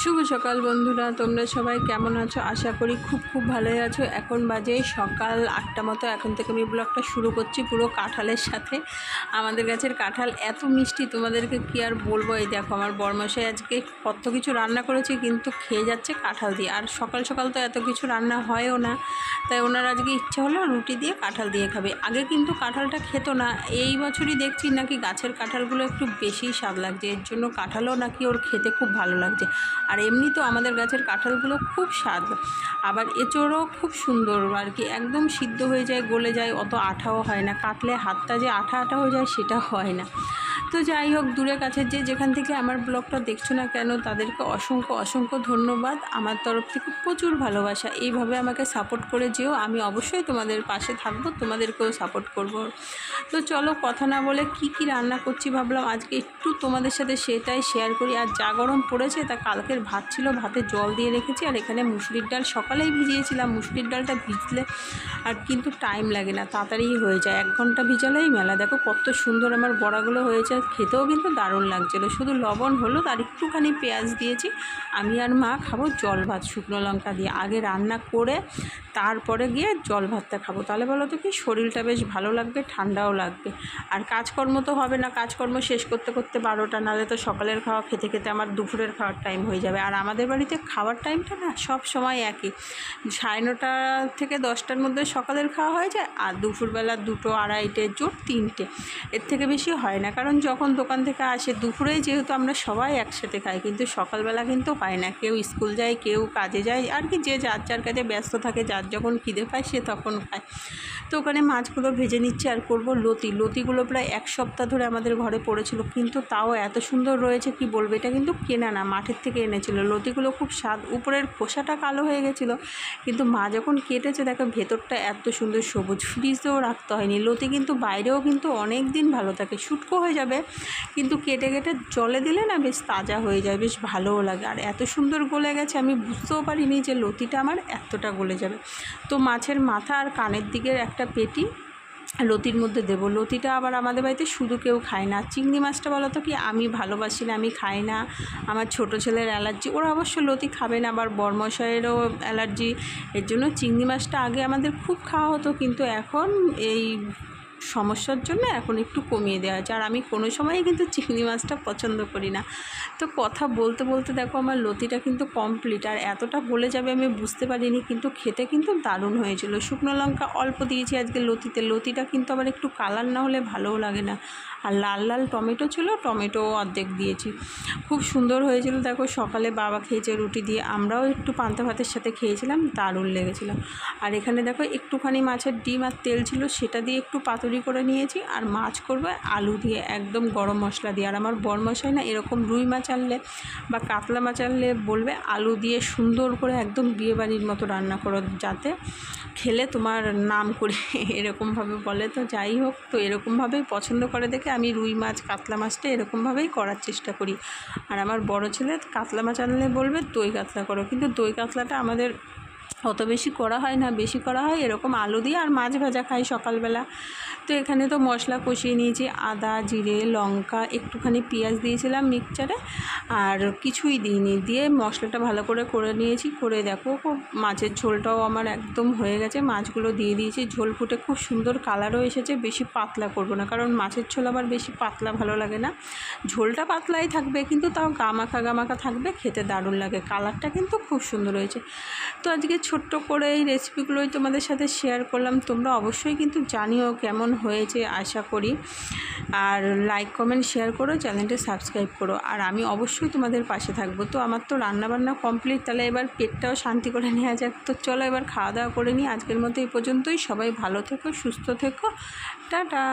শুভ সকাল বন্ধুরা, তোমরা সবাই কেমন আছো? আশা করি খুব ভালোই আছো। এখন বাজে সকাল 8টা মতো। এখন থেকে আমি ব্লগটা শুরু করছি পুরো কাঁঠালের সাথে। আমাদের গাছের কাঁঠাল এত মিষ্টি, তোমাদেরকে কি আর বলবো। এই দেখো আমার বরমশাই আজকে কত কিছু রান্না করেছে, কিন্তু খেয়ে যাচ্ছে কাঁঠাল দিয়ে। আর সকাল সকাল তো এত কিছু রান্না হয়ও না, তাই ওনার আজকে ইচ্ছা হলো রুটি দিয়ে কাঁঠাল দিয়ে খাবে। আগে কিন্তু কাঁঠালটা খেত না, এই বছরই দেখছি নাকি গাছের কাঁঠালগুলো একটু বেশিই স্বাদ লাগছে, এর জন্য কাঁঠালও নাকি ওর খেতে খুব ভালো লাগছে। আর এমনি তো আমাদের গাছের কাঁঠালগুলো খুব স্বাদ, আবার এঁচোড়ও খুব সুন্দর আর কি, একদম সিদ্ধ হয়ে যায়, গলে যায়, অত আঠাও হয় না। কাটলে হাতটা যে আঠা আঠা হয়ে যায় সেটা হয় না। তো যাই হোক, দূরে কাছে যে যেখান থেকে আমার ব্লগটা দেখছো না কেন, তাদেরকে অসংখ্য ধন্যবাদ। আমার তরফ থেকে প্রচুর ভালোবাসা। এইভাবে আমাকে সাপোর্ট করে যেও, আমি অবশ্যই তোমাদের পাশে থাকবো, তোমাদেরকেও সাপোর্ট করব। তো চলো কথা না বলে কি রান্না করছি ভাবলাম আজকে একটু তোমাদের সাথে সেটাই শেয়ার করি। আর যা গরম পড়েছে, তা কালকের ভাত ছিল, ভাতে জল দিয়ে রেখেছি। আর এখানে মুসুরির ডাল সকালেই ভিজিয়েছিলাম। মুসুরির ডালটা ভিজলে আর কিন্তু টাইম লাগে না, তাড়াতাড়ি হয়ে যায়, 1 ঘন্টা ভিজালেই মেলা। দেখো কত সুন্দর আমার বড়াগুলো হয়েছে, খেতেও কিন্তু দারুণ লাগছিলো। শুধু লবণ হলুদ আর একটুখানি পেঁয়াজ দিয়েছি। আমি আর মা খাবো জল ভাত শুকনো লঙ্কা দিয়ে। আগে রান্না করে তারপরে গিয়ে জল ভাতটা খাবো, তাহলে বলো তো কি শরীরটা বেশ ভালো লাগবে, ঠান্ডাও লাগবে। আর কাজকর্ম তো হবে না, কাজকর্ম শেষ করতে করতে 12টা, নাহলে তো সকালের খাওয়া খেতে খেতে আমার দুপুরের খাওয়ার টাইম হয়ে যাবে। আর আমাদের বাড়িতে খাওয়ার টাইমটা না সব সময় একই, 9:30 থেকে 10টার মধ্যে সকালের খাওয়া হয়ে যায়। আর দুপুরবেলা 2টো, 2:30, জোর 3টে, এর থেকে বেশি হয় না। কারণ যখন দোকান থেকে আসে দুপুরে, যেহেতু আমরা সবাই একসাথে খাই, কিন্তু সকালবেলা কিন্তু হয় না, কেউ স্কুল যায়, কেউ কাজে যায়, আর কি যে যার কাজে ব্যস্ত থাকে, যার যখন খিদে পায় সে তখন খায়। তো ওখানে মাছগুলো ভেজে নিচ্ছি। আর করবো লতিগুলো প্রায় 1 সপ্তাহ ধরে আমাদের ঘরে পড়েছিল, কিন্তু তাও এত সুন্দর রয়েছে কি বলবো। এটা কিন্তু কেনা না, মাঠের থেকে এনেছিল। লতিগুলো খুব স্বাদ, উপরের খোসাটা কালো হয়ে গেছিলো, কিন্তু মা যখন কেটেছে দেখো ভেতরটা এত সুন্দর সবুজ। ফ্রিজেও রাখতে হয়নি। লতি কিন্তু বাইরেও কিন্তু অনেক দিন ভালো থাকে, শুটকো হয়ে যাবে, কিন্তু কেটে জলে দিলে না বেশ তাজা হয়ে যায়, বেশ ভালোও লাগে। আর এত সুন্দর গলে গেছে, আমি বুঝতেও পারিনি যে লতিটা আমার এতটা গলে যাবে। তো মাছের মাথা আর কানের দিকের একটা পেটি লতির মধ্যে দেবো। লতিটা আবার আমাদের বাড়িতে শুধু কেউ খায় না। চিংড়ি মাছটা বলো তো কি আমি ভালোবাসি না, আমি খাই না। আমার ছোট ছেলের অ্যালার্জি, ওরা অবশ্য লতি খাবে না। আবার বরমশাইয়েরও অ্যালার্জি, এর জন্য চিংড়ি মাছটা আগে আমাদের খুব খাওয়া হতো, কিন্তু এখন এই সমস্যার জন্য এখন একটু কমিয়ে দেওয়া হয়েছে। আর আমি কোনো সময়ই কিন্তু চিংড়ি মাছটা পছন্দ করি না। তো কথা বলতে বলতে দেখো আমার লতিটা কিন্তু কমপ্লিট। আর এতটা গলে যাবে আমি বুঝতে পারিনি, কিন্তু খেতে কিন্তু দারুণ হয়েছিল। শুকনো লঙ্কা অল্প দিয়েছি আজকে লতিতে। লতিটা কিন্তু আবার একটু কালার না হলে ভালোও লাগে না। আর লাল টমেটো ছিল, টমেটো অর্ধেক দিয়েছি, খুব সুন্দর হয়েছিল। দেখো সকালে বাবা খেয়েছে রুটি দিয়ে, আমরাও একটু পান্তা ভাতের সাথে খেয়েছিলাম, দারুণ লেগেছিলো। আর এখানে দেখো একটুখানি মাছের ডিম আর তেল ছিল, সেটা দিয়ে একটু পাতুরি করে নিয়েছি। আর মাছ করবে আলু দিয়ে, একদম গরম মশলা দিয়ে। আর আমার বরমশাই না এরকম রুই মাছ আনলে বা কাতলা মাছ আনলে বলবে আলু দিয়ে সুন্দর করে একদম বিয়েবাড়ির মতো রান্না করো, যাতে খেলে তোমার নাম করে, এরকমভাবে বলে। তো যাই হোক, তো এরকমভাবেই পছন্দ করে দেখে আমি রুই মাছ কাতলা মাছটা এরকমভাবেই করার চেষ্টা করি। আর আমার বড় ছেলে কাতলা মাছ আনলে বলবে দই কাতলা করো, কিন্তু দই কাতলাটা আমাদের অত বেশি করা হয় না, বেশি করা হয় এরকম আলু দিয়ে আর মাছ ভাজা খাই সকালবেলা। তো এখানে তো মশলা কষিয়ে নিয়েছি, আদা, জিরে, লঙ্কা, একটুখানি পেঁয়াজ দিয়েছিলাম মিক্সচারে, আর কিছুই দিইনি। দিয়ে মশলাটা ভালো করে নিয়েছি। করে দেখো মাছের ঝোলটাও আমার একদম হয়ে গেছে। মাছগুলো দিয়ে দিয়েছি, ঝোল ফুটে খুব সুন্দর কালারও এসেছে। বেশি পাতলা করব না, কারণ মাছের ঝোল আবার বেশি পাতলা ভালো লাগে না। ঝোলটা পাতলাই থাকবে, কিন্তু তাও গামাখা থাকবে, খেতে দারুণ লাগে। কালারটা কিন্তু খুব সুন্দর হয়েছে। তো আজকে ছোট্ট করে এই রেসিপিগুলোই তোমাদের সাথে শেয়ার করলাম। তোমরা অবশ্যই কিন্তু জানিও কেমন হয়েছে, আশা করি। আর লাইক কমেন্ট শেয়ার করো, চ্যানেলটা সাবস্ক্রাইব করো। আর আমি অবশ্যই তোমাদের পাশে থাকবো। তো আমার তো রান্নাবান্না কমপ্লিট, তাহলে এবার পেটটাও শান্তি করে নেওয়া যাক। তো চলো এবার খাওয়া দাওয়া করে নিই। আজকের মতো এই পর্যন্তই। সবাই ভালো থেকো, সুস্থ থেকো, টাটা।